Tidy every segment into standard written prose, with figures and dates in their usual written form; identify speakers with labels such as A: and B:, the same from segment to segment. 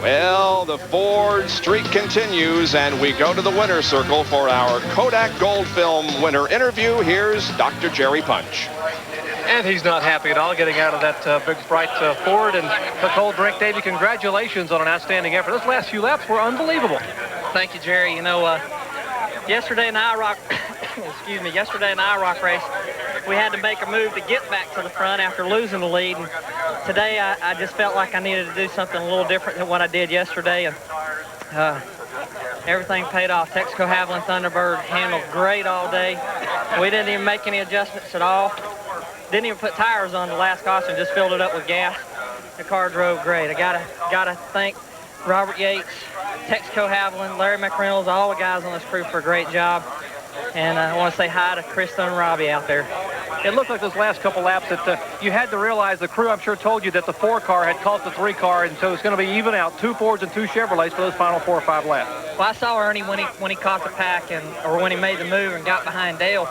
A: Well, the Ford streak continues, and we go to the winner's circle for our Kodak Gold Film winner interview. Here's Dr. Jerry Punch.
B: And he's not happy at all getting out of that big, bright Ford and the cold drink. Davey, congratulations on an outstanding effort. Those last few laps were unbelievable.
C: Thank you, Jerry. You know, yesterday in the IROC, yesterday in the IROC race, we had to make a move to get back to the front after losing the lead. And today, I just felt like I needed to do something a little different than what I did yesterday. And everything paid off. Texaco Haviland Thunderbird handled great all day. We didn't even make any adjustments at all. Didn't even put tires on the last caution, just filled it up with gas. The car drove great. I gotta thank Robert Yates, Texaco Haviland, Larry McReynolds, all the guys on this crew for a great job. And I want to say hi to Krista and Robbie out there.
B: It looked like those last couple laps that you had to realize the crew, I'm sure, told you that the 4 car had caught the 3 car, and so it's going to be even out, 2 Fords and 2 Chevrolets for those final 4 or 5 laps.
C: Well, I saw Ernie when he caught the pack or when he made the move and got behind Dale.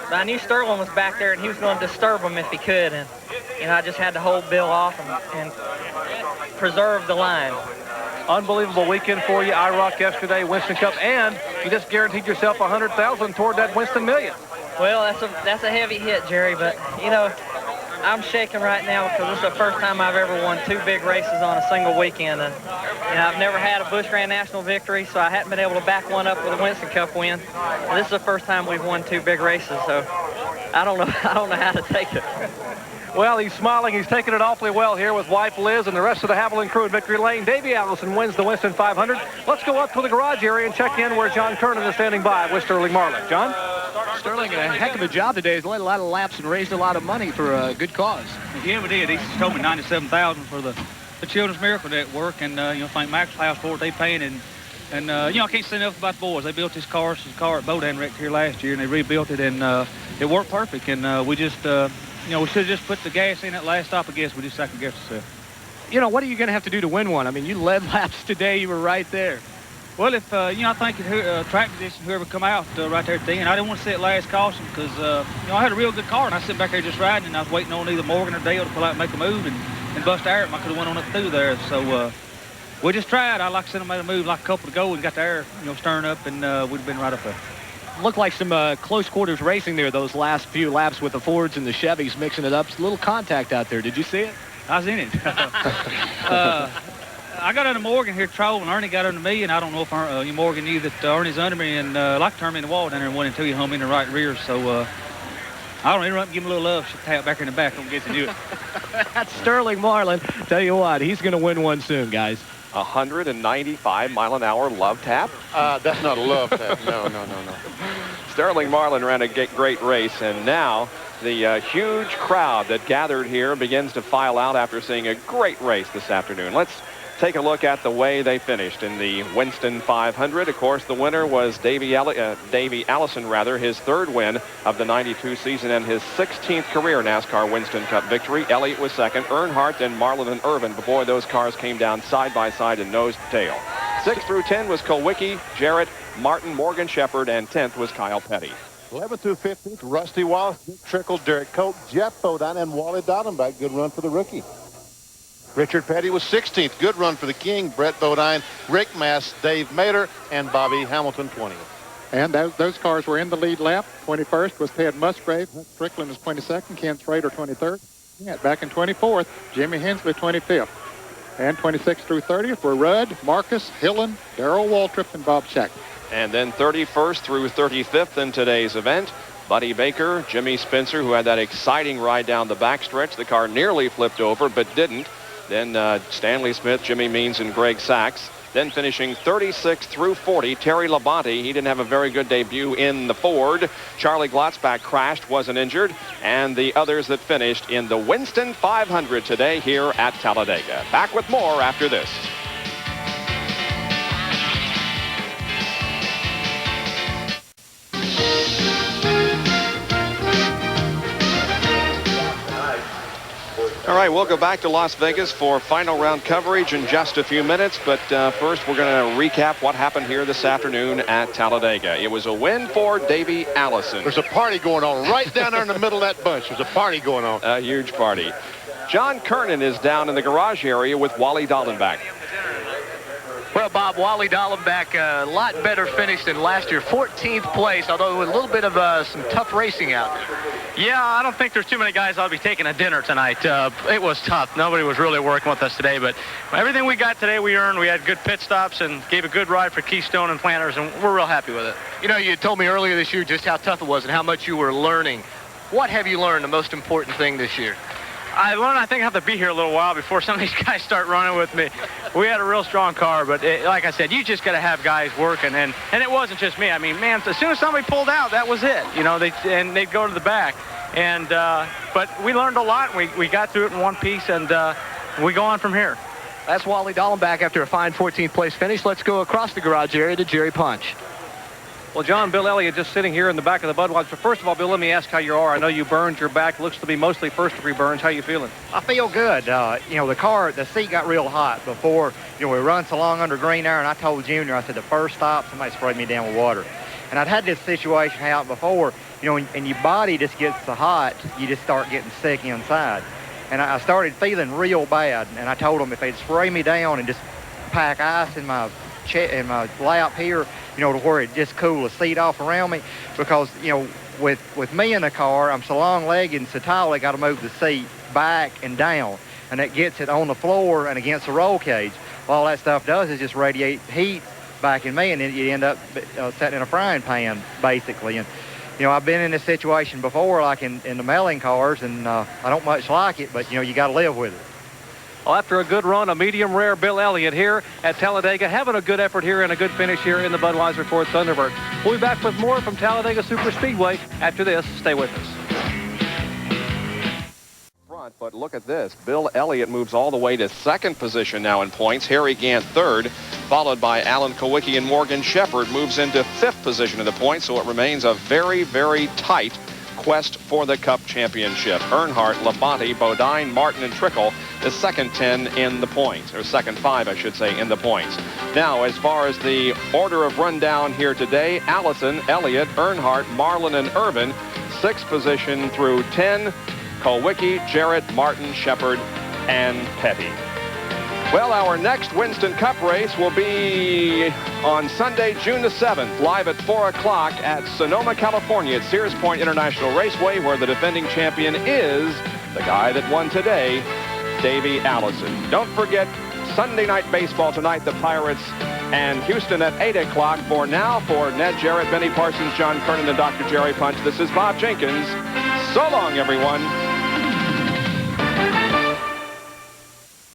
C: But I knew Sterling was back there, and he was going to disturb him if he could. And, you know, I just had to hold Bill off and preserve the line.
B: Unbelievable weekend for you. IROC yesterday, Winston Cup, and you just guaranteed yourself $100,000 toward that Winston million.
C: Well, that's a heavy hit, Jerry, but, you know, I'm shaking right now because this is the first time I've ever won 2 big races on a single weekend. And you know, I've never had a Busch Grand National victory, so I hadn't been able to back one up with a Winston Cup win. And this is the first time we've won 2 big races, so I don't know how to take it.
B: Well, he's smiling. He's taking it awfully well here with wife Liz and the rest of the Haviland crew in victory lane. Davey Allison wins the Winston 500. Let's go up to the garage area and check in where John Kernan is standing by with Sterling Marlin. John?
D: Sterling, a heck of a job today. He's led a lot of laps and raised a lot of money for a good cause.
E: Yeah, we did. He told me $97,000 for the Children's Miracle Network, and you know, thank Max House for what they paying, and you know, I can't say enough about the boys. They built this car at Bodan wrecked here last year, and they rebuilt it, and it worked perfect. And we just, you know, we should have just put the gas in at last stop. I guess we just second guessed ourselves.
D: You know, what are you going to have to do to win one? I mean, you led laps today. You were right there.
E: Well, if, you know, I think track position, whoever come out right there at the end, I didn't want to sit last caution because, you know, I had a real good car, and I sit back there just riding, and I was waiting on either Morgan or Dale to pull out and make a move and bust air. I could have went on it through there. So we just tried. I like to send them made a move like a couple to go and got the air, you know, stirring up, and we'd have been right up there.
D: Looked like some close quarters racing there those last few laps with the Fords and the Chevys mixing it up. A little contact out there. Did you see it?
E: I was in it. I got under Morgan here trolling. Ernie got under me, and I don't know if Morgan knew that Ernie's under me, and like to turn me in the wall down there and 1 and 2, you home in the right rear. So I don't interrupt and give him a little love. She'll tap back in the back. Don't get to do it.
D: That's Sterling Marlin. Tell you what, he's going to win one soon, guys.
A: 195 mile an hour love tap.
F: That's not a love tap. No.
A: Sterling Marlin ran a great race, and now the huge crowd that gathered here begins to file out after seeing a great race this afternoon. Let's take a look at the way they finished in the Winston 500. Of course, the winner was Davey Allison, his 3rd win of the 92 season and his 16th career NASCAR Winston Cup victory. Elliott was 2nd, Earnhardt, then Marlin and Irvin. But boy, those cars came down side by side and nose to tail. 6 through 10 was Kulwicki, Jarrett, Martin, Morgan Shepherd, and 10th was Kyle Petty.
F: 11 through 15th, Rusty Wallace, Dick Trickle, Derek Cope, Jeff Bodan, and Wally Dallenbach. Good run for the rookie. Richard Petty was 16th. Good run for the King. Brett Bodine, Rick Mass, Dave Mader, and Bobby Hamilton 20th.
G: And those cars were in the lead lap. 21st was Ted Musgrave. Strickland was 22nd. Ken Schrader 23rd. Yeah, back in 24th, Jimmy Hensley 25th. And 26th through 30th were Rudd, Marcus, Hillen, Darrell Waltrip, and Bob Shack.
A: And then 31st through 35th in today's event, Buddy Baker, Jimmy Spencer, who had that exciting ride down the backstretch. The car nearly flipped over, but didn't. Then Stanley Smith, Jimmy Means, and Greg Sachs. Then finishing 36 through 40, Terry Labonte. He didn't have a very good debut in the Ford. Charlie Glotzbach crashed, wasn't injured. And the others that finished in the Winston 500 today here at Talladega. Back with more after this. All right, we'll go back to Las Vegas for final round coverage in just a few minutes. But first, we're going to recap what happened here this afternoon at Talladega. It was a win for Davey Allison.
F: There's a party going on right down there in the middle of that bunch. There's a party going on.
A: A huge party. John Kernan is down in the garage area with Wally Dallenbach.
H: Bob, Wally Dallenbach, a lot better finish than last year. 14th place, although with a little bit of some tough racing out there.
I: Yeah, I don't think there's too many guys I'll be taking a dinner tonight. It was tough. Nobody was really working with us today, but everything we got today we earned. We had good pit stops and gave a good ride for Keystone and Planters, and we're real happy with it.
H: You know, you told me earlier this year just how tough it was and how much you were learning. What have you learned, the most important thing this year?
I: I learned I think I have to be here a little while before some of these guys start running with me. We had a real strong car, but like I said, you just got to have guys working, and it wasn't just me. I mean, man, as soon as somebody pulled out, that was it. You know, they'd go to the back, and but we learned a lot. We got through it in one piece, and we go on from here.
H: That's Wally Dallenbach after a fine 14th place finish. Let's go across the garage area to Jerry Punch.
B: Well, John, Bill Elliott just sitting here in the back of the Budweiser. But first of all, Bill, let me ask how you are. I know you burned your back. Looks to be mostly first-degree burns. How you feeling?
J: I feel good. You know, the seat got real hot before. You know, we run so long under green air, and I told Junior, I said, the first stop, somebody sprayed me down with water. And I'd had this situation happen before, you know, and your body just gets so hot, you just start getting sick inside. And I started feeling real bad, and I told them if they'd spray me down and just pack ice in my lap here, you know, to where it just cool the seat off around me, because, you know, with me in the car, I'm so long-legged and so tall, I got to move the seat back and down, and that gets it on the floor and against the roll cage. All that stuff does is just radiate heat back in me, and then you end up sitting in a frying pan, basically. And, you know, I've been in this situation before, like in the Melling cars, and I don't much like it, but, you know, you got to live with it.
B: Well, after a good run, a medium rare Bill Elliott here at Talladega, having a good effort here and a good finish here in the Budweiser Ford Thunderbird. We'll be back with more from Talladega Superspeedway after this. Stay with us.
A: But look at this. Bill Elliott moves all the way to second position now in points. Harry Gant third, followed by Alan Kowicki, and Morgan Shepherd moves into fifth position in the points, so it remains a very, very tight quest for the Cup Championship. Earnhardt, Labonte, Bodine, Martin, and Trickle the second 10 in the points, or second 5, I should say, in the points. Now, as far as the order of rundown here today, Allison, Elliott, Earnhardt, Marlin, and Irvin, sixth position through 10, Kowicki, Jarrett, Martin, Shepherd, and Petty. Well, our next Winston Cup race will be on Sunday, June the 7th, live at 4 o'clock at Sonoma, California at Sears Point International Raceway, where the defending champion is the guy that won today, Davey Allison. Don't forget, Sunday night baseball tonight, the Pirates and Houston at 8 o'clock. For now, for Ned Jarrett, Benny Parsons, John Kernan, and Dr. Jerry Punch, this is Bob Jenkins. So long, everyone.